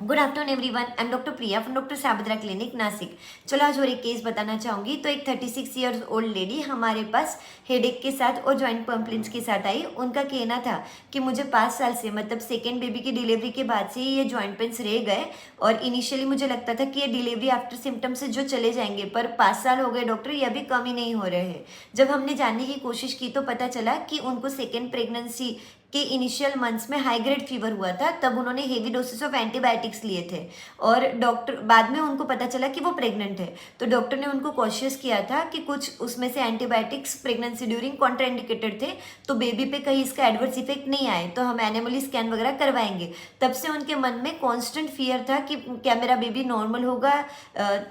Good afternoon everyone, I am doctor Priya from doctor Sabadra clinic Nashik. चलो आज और एक केस बताना चाहूँगी। तो एक 36 ईयर्स ओल्ड लेडी हमारे पास हेडेक के साथ और जॉइंट पंपलिन्स के साथ आई। उनका कहना था कि मुझे 5 साल से मतलब सेकेंड बेबी की डिलीवरी के बाद से ही ये जॉइंट पेन्स रह गए और इनिशियली मुझे लगता था कि ये डिलीवरी आफ्टर सिम्टम्स से जो चले जाएंगे, पर 5 साल हो गए डॉक्टर, ये अभी कम ही नहीं हो रहे हैं। जब हमने जानने की कोशिश की तो पता चला कि उनको सेकेंड प्रेगनेंसी के इनिशियल मंथ्स में हाई ग्रेड फीवर हुआ था, तब उन्होंने हेवी डोसेस ऑफ एंटीबायोटिक्स लिए थे और डॉक्टर बाद में उनको पता चला कि वो प्रेग्नेंट है। तो डॉक्टर ने उनको कॉशियस किया था कि कुछ उसमें से एंटीबायोटिक्स प्रेगनेंसी ड्यूरिंग कॉन्ट्राइंडिकेटेड थे, तो बेबी पे कहीं इसका एडवर्स इफेक्ट नहीं आए तो हम एनिमली स्कैन वगैरह करवाएंगे। तब से उनके मन में कॉन्स्टेंट फियर था कि क्या मेरा बेबी नॉर्मल होगा।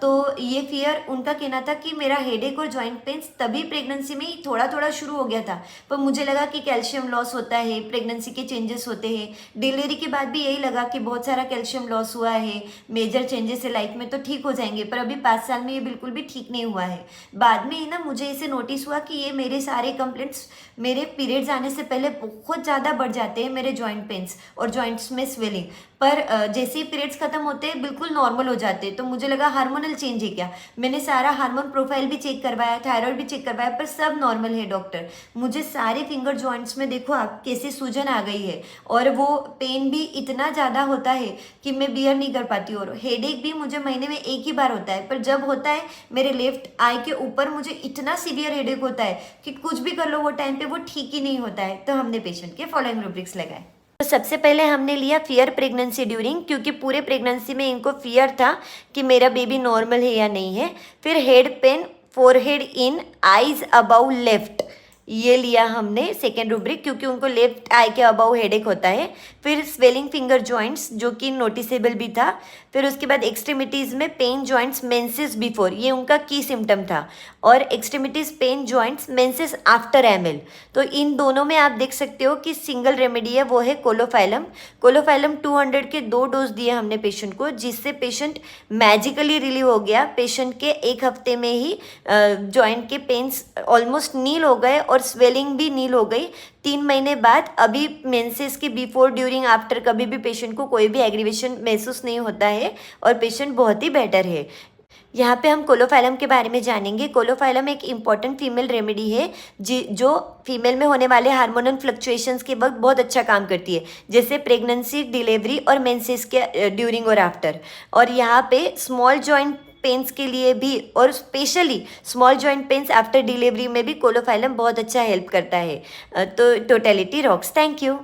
तो ये फियर, उनका कहना था कि मेरा हेडेक और जॉइंट पेन्स तभी प्रेगनेंसी में ही थोड़ा थोड़ा शुरू हो गया था, पर मुझे लगा कि कैल्शियम लॉस होता है, प्रेगनेंसी के चेंजेस होते हैं। डिलीवरी के बाद भी यही लगा कि बहुत सारा कैल्शियम लॉस हुआ है, मेजर चेंजेस है लाइफ में तो ठीक हो जाएंगे, पर अभी 5 साल में ये बिल्कुल भी ठीक नहीं हुआ है। बाद में ना मुझे इसे नोटिस हुआ कि ये मेरे सारे कंप्लेंट्स मेरे पीरियड्स आने से पहले बहुत ज़्यादा बढ़ जाते हैं, मेरे जॉइंट पेन्स और जॉइंट्स में स्वेलिंग। पर जैसे ही पीरियड्स खत्म होते हैं बिल्कुल नॉर्मल हो जाते हैं। तो मुझे लगा हार्मोनल चेंज है क्या। मैंने सारा हार्मोन प्रोफाइल भी चेक करवाया, थायराइड भी चेक करवाया, पर सब नॉर्मल है डॉक्टर। मुझे सारे फिंगर जॉइंट्स में देखो आप कैसे सूजन आ गई है और वो पेन भी इतना ज़्यादा होता है कि मैं बियर नहीं कर पाती। और हेडेक भी मुझे महीने में एक ही बार होता है, पर जब होता है मेरे लेफ्ट आई के ऊपर मुझे इतना सीवियर हेडेक होता है कि कुछ भी कर लो वो टाइम पे वो ठीक ही नहीं होता है। तो हमने पेशेंट के फॉलोइंग रूब्रिक्स लगाए। तो सबसे पहले हमने लिया फियर प्रेगनेंसी ड्यूरिंग, क्योंकि पूरे प्रेगनेंसी में इनको फियर था कि मेरा बेबी नॉर्मल है या नहीं है। फिर head pain, forehead in, eyes above left, ये लिया हमने सेकेंड रूब्रिक, क्योंकि उनको लेफ्ट आई के अबाउ हेडेक होता है। फिर स्वेलिंग फिंगर जॉइंट्स, जो कि नोटिसेबल भी था। फिर उसके बाद एक्सट्रीमिटीज़ में पेन जॉइंट्स मेंसेस बिफोर, ये उनका की सिम्टम था। और extremities pain joints menses after ML. तो इन दोनों में आप देख सकते हो कि सिंगल रेमेडी है, वो है कोलोफाइलम। कोलोफाइलम 200 के 2 डोज दिए हमने पेशेंट को, जिससे पेशेंट मैजिकली रिलीव हो गया। पेशेंट के 1 हफ्ते में ही जॉइंट के पेन्स ऑलमोस्ट नील हो गए और स्वेलिंग भी नील हो गई। 3 महीने बाद अभी मेंसेस के बिफोर, ड्यूरिंग, आफ्टर कभी भी पेशेंट को कोई भी एग्रीवेशन महसूस नहीं होता है और पेशेंट बहुत ही बेटर है। यहाँ पे हम कोलोफाइलम के बारे में जानेंगे। कोलोफाइलम एक इम्पॉर्टेंट फीमेल रेमेडी है जो फीमेल में होने वाले हार्मोनल फ्लक्चुएशंस के वक्त बहुत अच्छा काम करती है, जैसे प्रेगनेंसी, डिलीवरी और मेंसेस के ड्यूरिंग और आफ्टर। और यहाँ पे स्मॉल जॉइंट पेन्स के लिए भी और specially small joint pains after delivery में भी कोलोफाइलम बहुत अच्छा हेल्प करता है। तो टोटलिटी रॉक्स। Thank you.